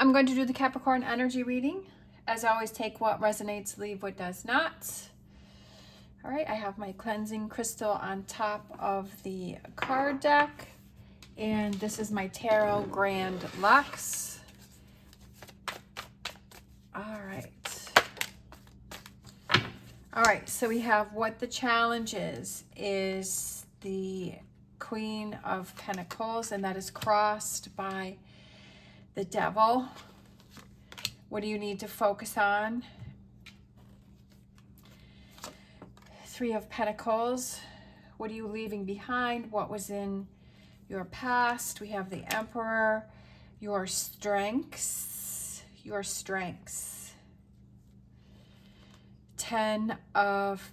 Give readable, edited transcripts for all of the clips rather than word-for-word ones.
I'm going to do the Capricorn energy reading. As always, take what resonates, leave what does not. All right, I have my cleansing crystal on top of the card deck. And this is my Tarot Grand Lux. All right, so we have what the challenge is the Queen of Pentacles, and that is crossed by the Devil. What do you need to focus on? Three of Pentacles. What are you leaving behind? What was in your past? We have the Emperor. Your strengths. Your strengths. Ten of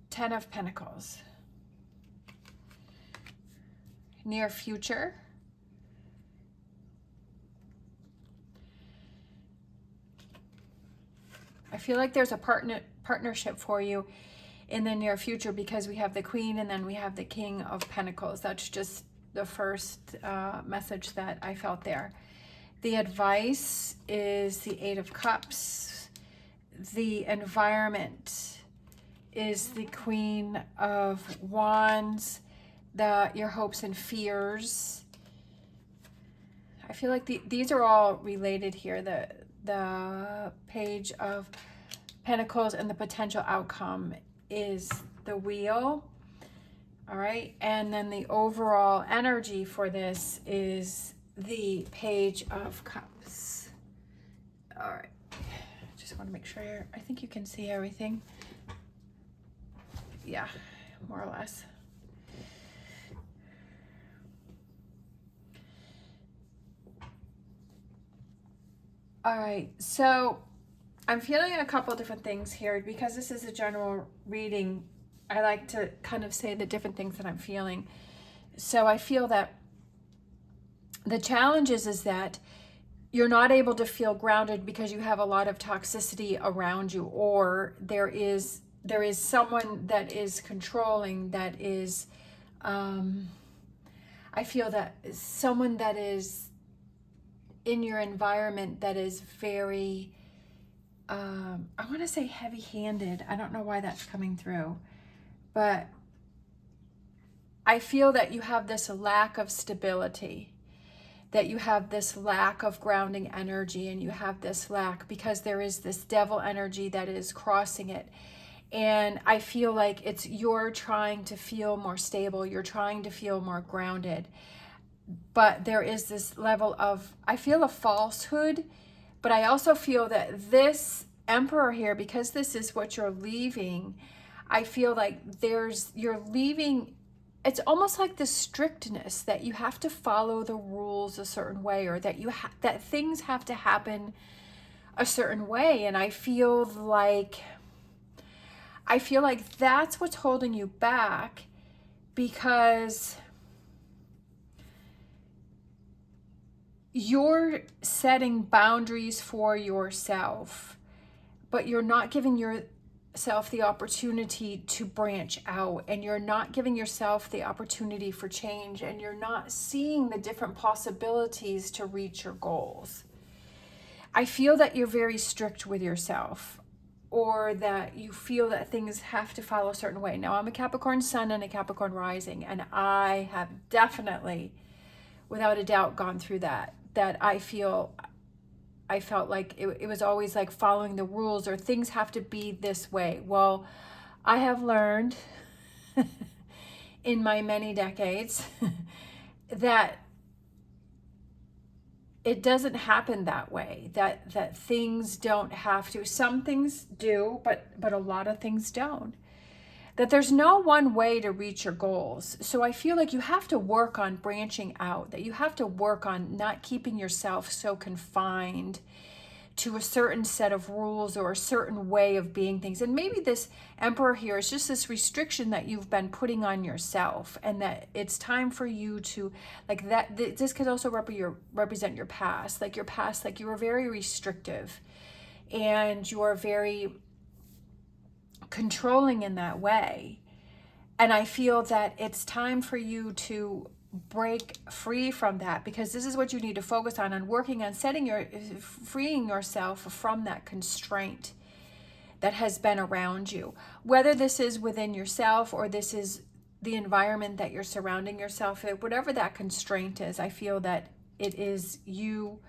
Pentacles. Near future. I feel like there's a partnership for you in the near future because we have the Queen and then we have the King of Pentacles. That's just the first message that I felt there. The advice is the Eight of Cups. The environment is the Queen of Wands. Your hopes and fears. I feel like these are all related here. The Page of Pentacles and the potential outcome is the Wheel. All right, and then the overall energy for this is the Page of Cups. All right, just want to make sure. I think you can see everything. Yeah, more or less. All right, so I'm feeling a couple different things here because this is a general reading. I like to kind of say the different things that I'm feeling. So I feel that the challenge is that you're not able to feel grounded because you have a lot of toxicity around you, or there is someone that is controlling, that is, I feel that someone that is in your environment that is very, I want to say heavy-handed. I don't know why that's coming through, but I feel that you have this lack of stability, that you have this lack of grounding energy, and you have this lack because there is this devil energy that is crossing it. And I feel like you're trying to feel more stable. You're trying to feel more grounded. But there is this level of, I feel a falsehood, but I also feel that this Emperor here, because this is what you're leaving, I feel like you're leaving, it's almost like the strictness that you have to follow the rules a certain way, or that that things have to happen a certain way. And I feel like that's what's holding you back, because you're setting boundaries for yourself, but you're not giving yourself the opportunity to branch out, and you're not giving yourself the opportunity for change, and you're not seeing the different possibilities to reach your goals. I feel that you're very strict with yourself, or that you feel that things have to follow a certain way. Now, I'm a Capricorn sun and a Capricorn rising, and I have definitely, without a doubt, gone through that I felt like it was always like following the rules, or things have to be this way. Well, I have learned in my many decades that it doesn't happen that way, that things don't have to. Some things do, but a lot of things don't. That there's no one way to reach your goals. So I feel like you have to work on branching out, that you have to work on not keeping yourself so confined to a certain set of rules or a certain way of being things. And maybe this Emperor here is just this restriction that you've been putting on yourself, and that it's time for you to, like that, this could also represent your past. Like your past, like you were very restrictive and you are very controlling in that way. And I feel that it's time for you to break free from that, because this is what you need to focus on working on freeing yourself from that constraint that has been around you. Whether this is within yourself or this is the environment that you're surrounding yourself in, whatever that constraint is, I feel that it is you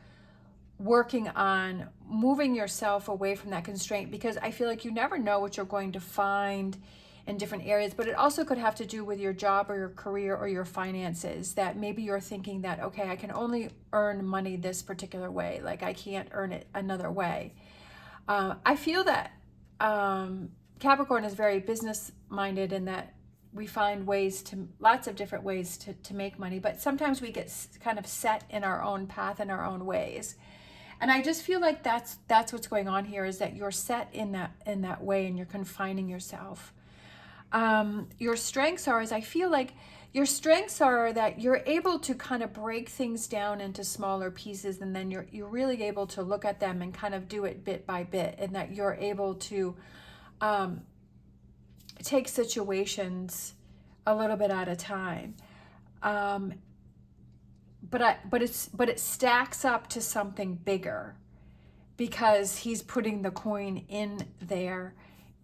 working on moving yourself away from that constraint, because I feel like you never know what you're going to find in different areas. But it also could have to do with your job or your career or your finances, that maybe you're thinking that, okay, I can only earn money this particular way, like I can't earn it another way. I feel that Capricorn is very business minded, in that we find lots of different ways to make money, but sometimes we get kind of set in our own path and our own ways. And I just feel like that's what's going on here, is that you're set in that way and you're confining yourself. Your strengths are, I feel like your strengths are that you're able to kind of break things down into smaller pieces, and then you're really able to look at them and kind of do it bit by bit, and that you're able to take situations a little bit at a time. But it stacks up to something bigger, because he's putting the coin in there,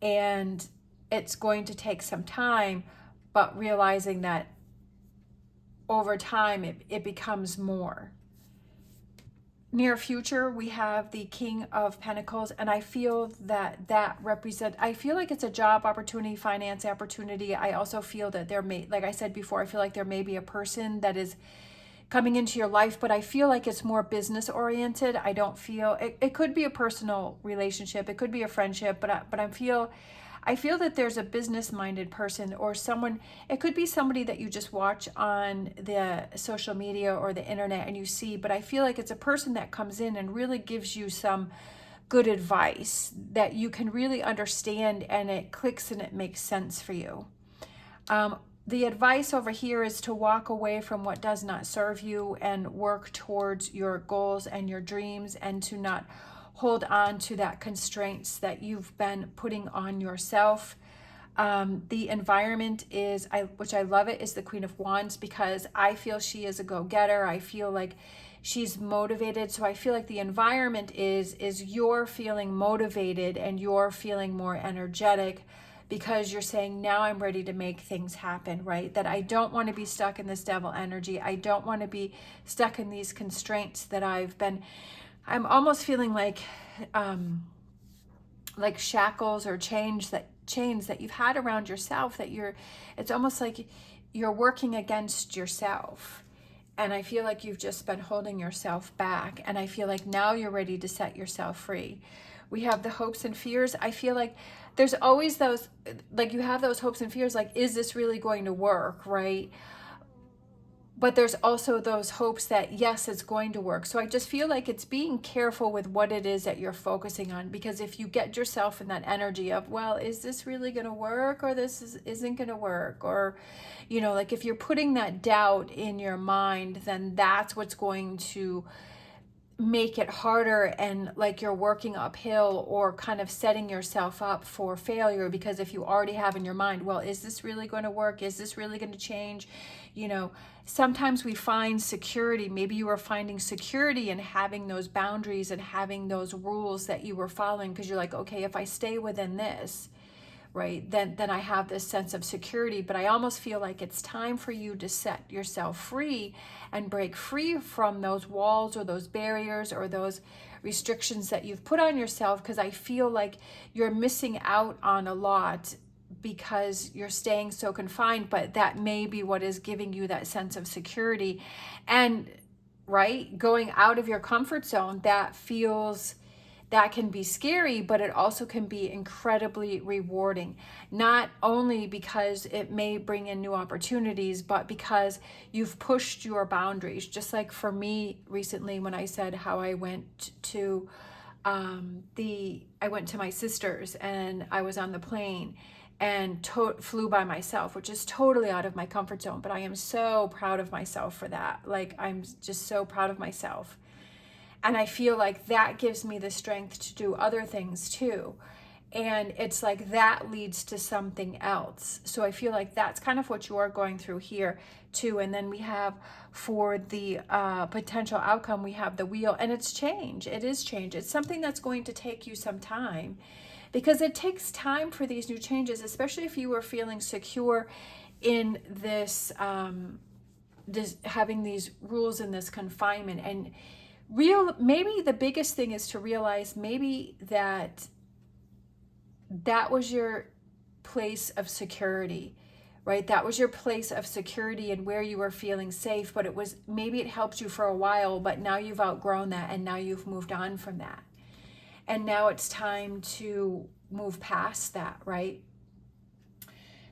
and it's going to take some time, but realizing that over time it becomes more. Near future, we have the King of Pentacles, and I feel that I feel like it's a job opportunity, finance opportunity. I also feel that like I said before, I feel like there may be a person that is coming into your life, but I feel like it's more business oriented. I don't feel, it could be a personal relationship, it could be a friendship, but I feel that there's a business-minded person, or someone, it could be somebody that you just watch on the social media or the internet and you see, but I feel like it's a person that comes in and really gives you some good advice that you can really understand, and it clicks and it makes sense for you. The advice over here is to walk away from what does not serve you and work towards your goals and your dreams, and to not hold on to that constraints that you've been putting on yourself. The environment is, which I love it, is the Queen of Wands, because I feel she is a go-getter. I feel like she's motivated. So I feel like the environment is you're feeling motivated and you're feeling more energetic, because you're saying, now I'm ready to make things happen, right? That I don't want to be stuck in this devil energy. I don't want to be stuck in these constraints that I'm almost feeling like shackles or chains that you've had around yourself, that it's almost like you're working against yourself. And I feel like you've just been holding yourself back. And I feel like now you're ready to set yourself free. We have the hopes and fears. I feel like there's always those, like you have those hopes and fears, like, is this really going to work, right? But there's also those hopes that, yes, it's going to work. So I just feel like it's being careful with what it is that you're focusing on, because if you get yourself in that energy of, well, is this really going to work, or this isn't going to work, or, like if you're putting that doubt in your mind, then that's what's going to make it harder, and like you're working uphill or kind of setting yourself up for failure, because if you already have in your mind, well, is this really going to work? Is this really going to change? Sometimes we find security. Maybe you are finding security in having those boundaries and having those rules that you were following, because you're like, okay, if I stay within this, right, then I have this sense of security. But I almost feel like it's time for you to set yourself free and break free from those walls or those barriers or those restrictions that you've put on yourself, because I feel like you're missing out on a lot because you're staying so confined. But that may be what is giving you that sense of security. And right, going out of your comfort zone, that can be scary, but it also can be incredibly rewarding. Not only because it may bring in new opportunities, but because you've pushed your boundaries. Just like for me recently, when I said how I went to my sister's, and I was on the plane and flew by myself, which is totally out of my comfort zone. But I am so proud of myself for that. Like, I'm just so proud of myself. And I feel like that gives me the strength to do other things too. And it's like that leads to something else. So I feel like that's kind of what you are going through here too. And then we have for the potential outcome, we have the wheel, and it's change. It is change. It's something that's going to take you some time, because it takes time for these new changes, especially if you were feeling secure in this, having these rules and this confinement. And maybe the biggest thing is to realize maybe that was your place of security, right? That was your place of security and where you were feeling safe, but maybe it helped you for a while, but now you've outgrown that and now you've moved on from that. And now it's time to move past that, right?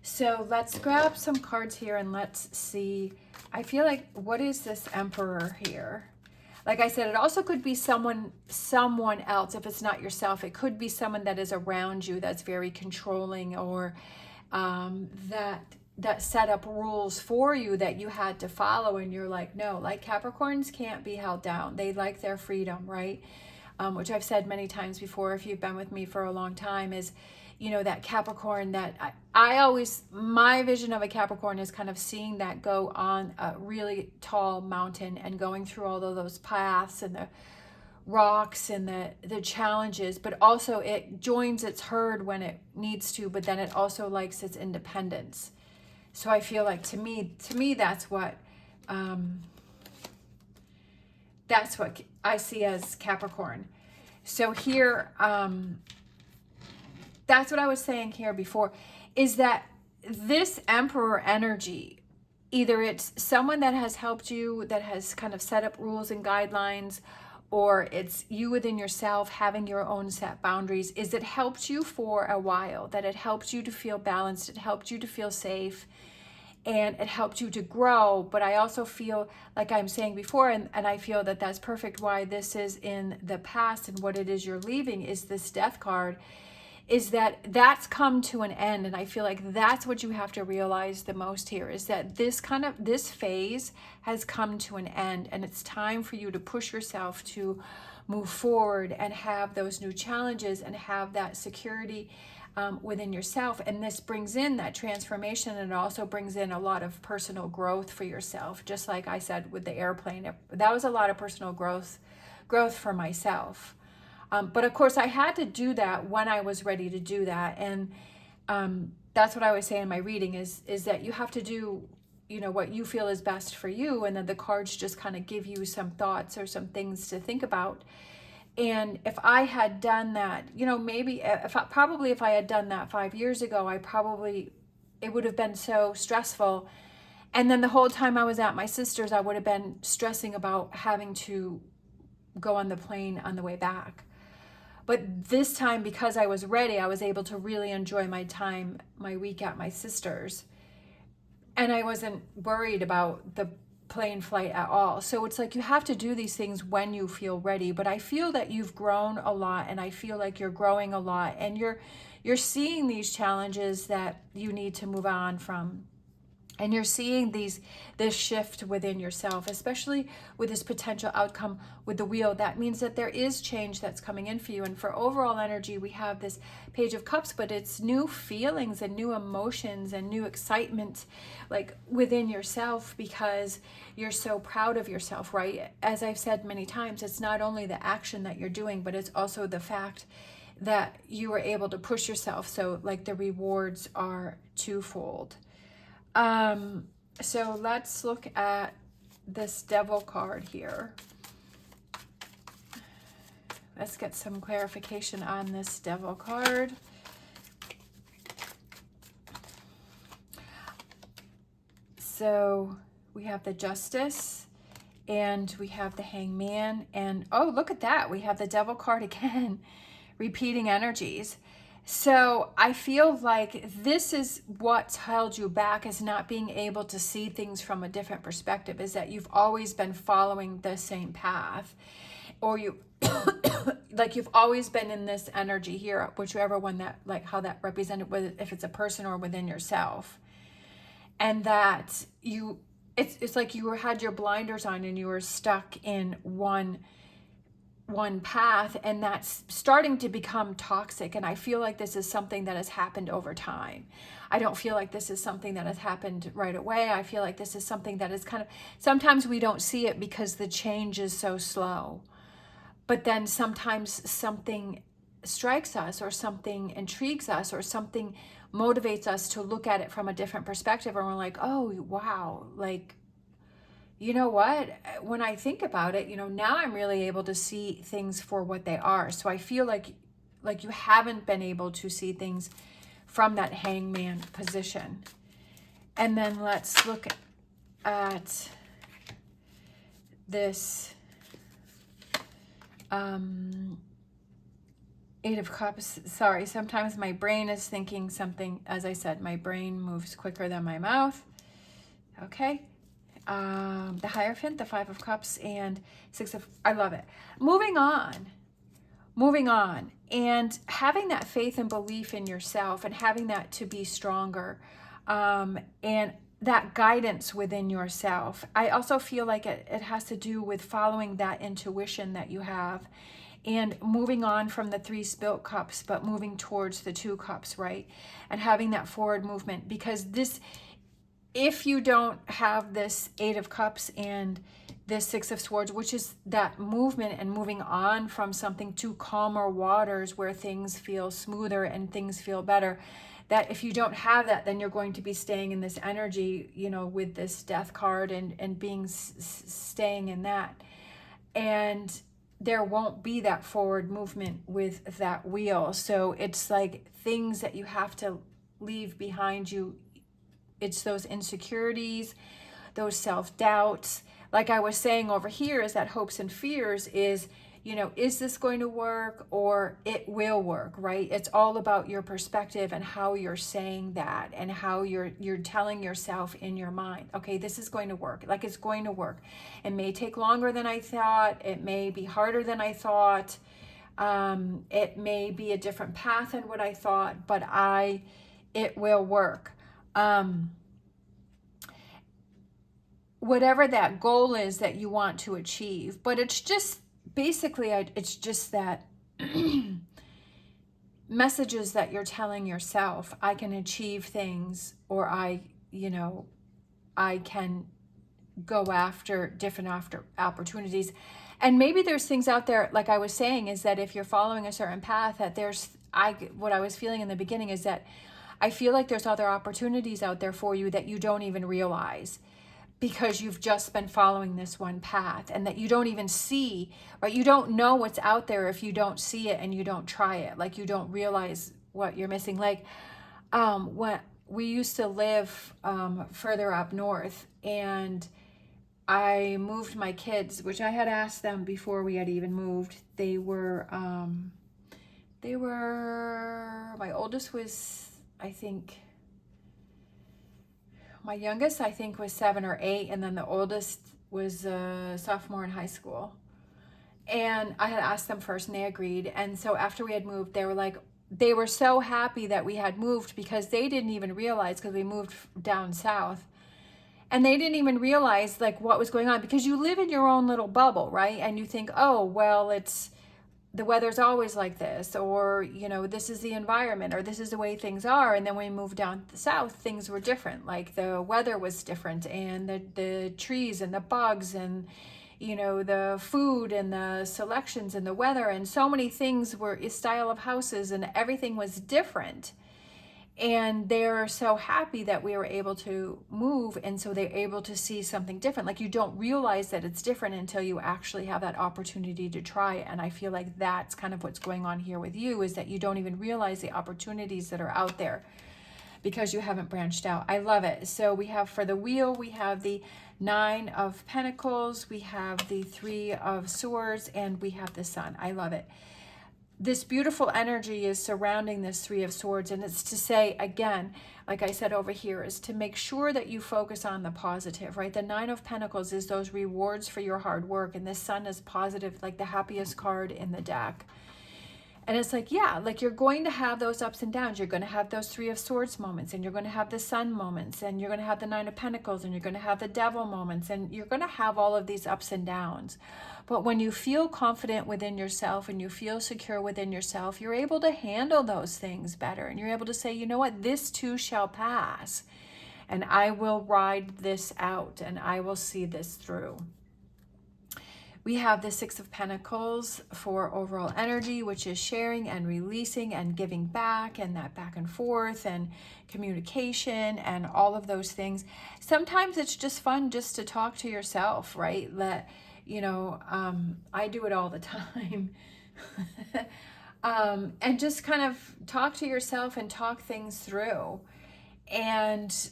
So let's grab some cards here and let's see. I feel like, what is this Emperor here? Like I said, it also could be someone else. If it's not yourself, it could be someone that is around you that's very controlling, or that set up rules for you that you had to follow, and you're like, no. Like Capricorns can't be held down. They like their freedom, right? Which I've said many times before, if you've been with me for a long time, is, you know, that Capricorn that my vision of a Capricorn is kind of seeing that go on a really tall mountain and going through all of those paths and the rocks and the challenges, but also it joins its herd when it needs to, but then it also likes its independence. So I feel like to me that's what I see as Capricorn. So here, that's what I was saying here before, is that this Emperor energy, either it's someone that has helped you, that has kind of set up rules and guidelines, or it's you within yourself having your own set boundaries, is it helped you for a while, that it helped you to feel balanced, it helped you to feel safe, and it helped you to grow. But I also feel like I'm saying before, and I feel that that's perfect why this is in the past, and what it is you're leaving is this Death card, is that's come to an end. And I feel like that's what you have to realize the most here, is that this phase has come to an end, and it's time for you to push yourself to move forward and have those new challenges and have that security within yourself. And this brings in that transformation, and it also brings in a lot of personal growth for yourself. Just like I said with the airplane, that was a lot of personal growth for myself. But of course, I had to do that when I was ready to do that. And that's what I always say in my reading is that you have to do, you know, what you feel is best for you. And then the cards just kind of give you some thoughts or some things to think about. And if I had done that, you know, maybe if I had done that 5 years ago, it would have been so stressful. And then the whole time I was at my sister's, I would have been stressing about having to go on the plane on the way back. But this time, because I was ready, I was able to really enjoy my week at my sister's. And I wasn't worried about the plane flight at all. So it's like you have to do these things when you feel ready. But I feel that you've grown a lot, and I feel like you're growing a lot, and you're seeing these challenges that you need to move on from. And you're seeing this shift within yourself, especially with this potential outcome with the wheel. That means that there is change that's coming in for you. And for overall energy, we have this Page of Cups, but it's new feelings and new emotions and new excitement, like within yourself, because you're so proud of yourself, right? As I've said many times, it's not only the action that you're doing, but it's also the fact that you were able to push yourself. So like the rewards are twofold. So let's look at this Devil card here. Let's get some clarification on this Devil card. So we have the Justice, and we have the Hangman, and oh, look at that. We have the Devil card again, repeating energies. So I feel like this is what's held you back, is not being able to see things from a different perspective, is that you've always been following the same path, or you like you've always been in this energy here, whichever one that, like how that represented, whether if it's a person or within yourself. And that it's like you had your blinders on and you were stuck in one one path, and that's starting to become toxic. And I feel like this is something that has happened over time. I don't feel like this is something that has happened right away. I feel like this is something that is kind of, sometimes we don't see it because the change is so slow. But then sometimes something strikes us, or something intrigues us, or something motivates us to look at it from a different perspective. And we're like, oh, wow, like, you know what? When I think about it, now I'm really able to see things for what they are. So I feel like you haven't been able to see things from that hangman position. And then let's look at this Eight of Cups. Sorry, sometimes my brain is thinking something. As I said, my brain moves quicker than my mouth. Okay. The Hierophant, the Five of Cups, and Six of... I love it. Moving on. And having that faith and belief in yourself, and having that to be stronger, and that guidance within yourself. I also feel like it has to do with following that intuition that you have, and moving on from the 3 spilt cups, but moving towards the 2 cups, right? And having that forward movement, because this, if you don't have this 8 of Cups and this 6 of Swords, which is that movement and moving on from something to calmer waters where things feel smoother and things feel better, that if you don't have that, then you're going to be staying in this energy, with this Death card and being staying in that. And there won't be that forward movement with that wheel. So it's like things that you have to leave behind you. It's those insecurities, those self-doubts. Like I was saying over here, is that hopes and fears is, is this going to work, or it will work, right? It's all about your perspective and how you're saying that, and how you're telling yourself in your mind, okay, this is going to work. Like, it's going to work. It may take longer than I thought. It may be harder than I thought. It may be a different path than what I thought, but it will work. Whatever that goal is that you want to achieve. But it's just, basically, it's just that messages that you're telling yourself, I can achieve things, or I can go after different opportunities. And maybe there's things out there, like I was saying, is that if you're following a certain path, that what I was feeling in the beginning is that I feel like there's other opportunities out there for you that you don't even realize, because you've just been following this one path, and that you don't even see, right? You don't know what's out there if you don't see it and you don't try it. Like, you don't realize what you're missing. Like, when we used to live further up north, and I moved my kids, which I had asked them before we had even moved. They were, my oldest was, I think, my youngest, I think, was 7 or 8, and then the oldest was a sophomore in high school. And I had asked them first, and they agreed. And so after we had moved, they were so happy that we had moved, because they didn't even realize, because we moved down south, and they didn't even realize like what was going on, because you live in your own little bubble, right? And you think, oh, well, the weather's always like this, or, this is the environment, or this is the way things are. And then when we moved down south, things were different. Like, the weather was different, and the trees and the bugs, and, the food and the selections and the weather, and so many things were style of houses, and everything was different. And they're so happy that we were able to move, and so they're able to see something different. Like, you don't realize that it's different until you actually have that opportunity to try it. And I feel like that's kind of what's going on here with you, is that you don't even realize the opportunities that are out there because you haven't branched out. I love it. So we have, for the wheel, we have the 9 of Pentacles, we have the 3 of Swords, and we have the Sun. I love it. This beautiful energy is surrounding this 3 of Swords, and it's to say, again, like I said over here, is to make sure that you focus on the positive, right? The 9 of Pentacles is those rewards for your hard work, and this Sun is positive, like the happiest card in the deck. And it's like, yeah, like you're going to have those ups and downs. You're going to have those Three of Swords moments, and you're going to have the Sun moments, and you're going to have the Nine of Pentacles, and you're going to have the Devil moments, and you're going to have all of these ups and downs. But when you feel confident within yourself and you feel secure within yourself, you're able to handle those things better. And you're able to say, you know what, this too shall pass. And I will ride this out, and I will see this through. We have the Six of Pentacles for overall energy, which is sharing and releasing and giving back, and that back and forth and communication and all of those things. Sometimes it's just fun just to talk to yourself, right? I do it all the time. And just kind of talk to yourself and talk things through. And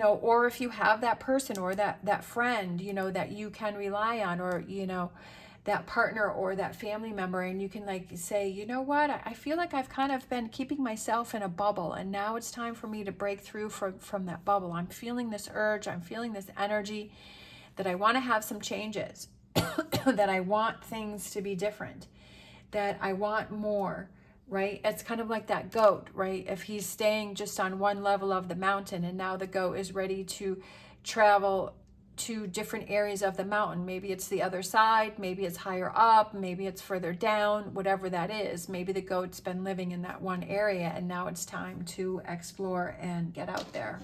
or if you have that person or that friend, that you can rely on, or, that partner or that family member, and you can like say, you know what, I feel like I've kind of been keeping myself in a bubble, and now it's time for me to break through from that bubble. I'm feeling this urge, I'm feeling this energy that I want to have some changes, that I want things to be different, that I want more. Right? It's kind of like that goat, right? If he's staying just on one level of the mountain, and now the goat is ready to travel to different areas of the mountain. Maybe it's the other side, maybe it's higher up, maybe it's further down, whatever that is. Maybe the goat's been living in that one area, and now it's time to explore and get out there.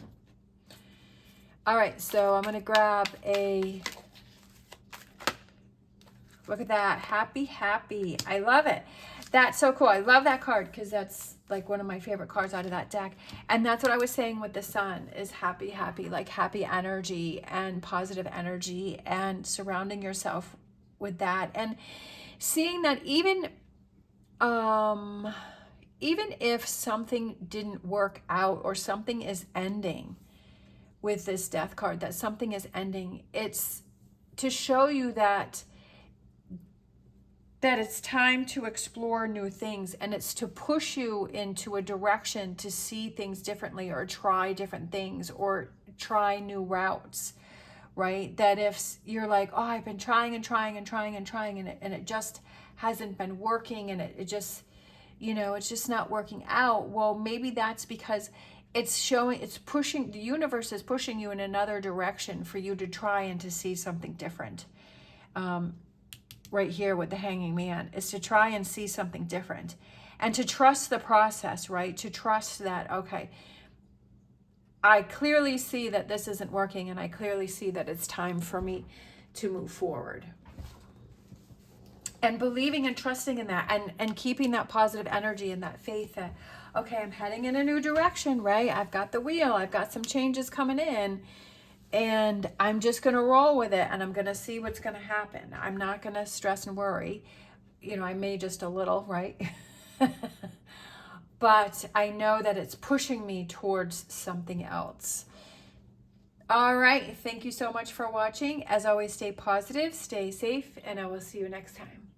All right, so I'm going to grab a... Look at that. Happy, happy. I love it. That's so cool. I love that card because that's like one of my favorite cards out of that deck. And that's what I was saying with the Sun is happy, happy, like happy energy and positive energy, and surrounding yourself with that. And seeing that even if something didn't work out or something is ending with this Death card, that something is ending, it's to show you that it's time to explore new things, and it's to push you into a direction to see things differently, or try different things, or try new routes, right? That if you're like, oh, I've been trying and trying and trying and trying, and it just hasn't been working, and it just, it's just not working out. Well, maybe that's because the universe is pushing you in another direction for you to try and to see something different. Right here with the Hanging Man is to try and see something different, and to trust the process, right? To trust that, okay, I clearly see that this isn't working, and I clearly see that it's time for me to move forward. And believing and trusting in that, and keeping that positive energy and that faith that, okay, I'm heading in a new direction, right? I've got the wheel, I've got some changes coming in, and I'm just going to roll with it, and I'm going to see what's going to happen. I'm not going to stress and worry. I may just a little, right? But I know that it's pushing me towards something else. All right. Thank you so much for watching. As always, stay positive, stay safe, and I will see you next time.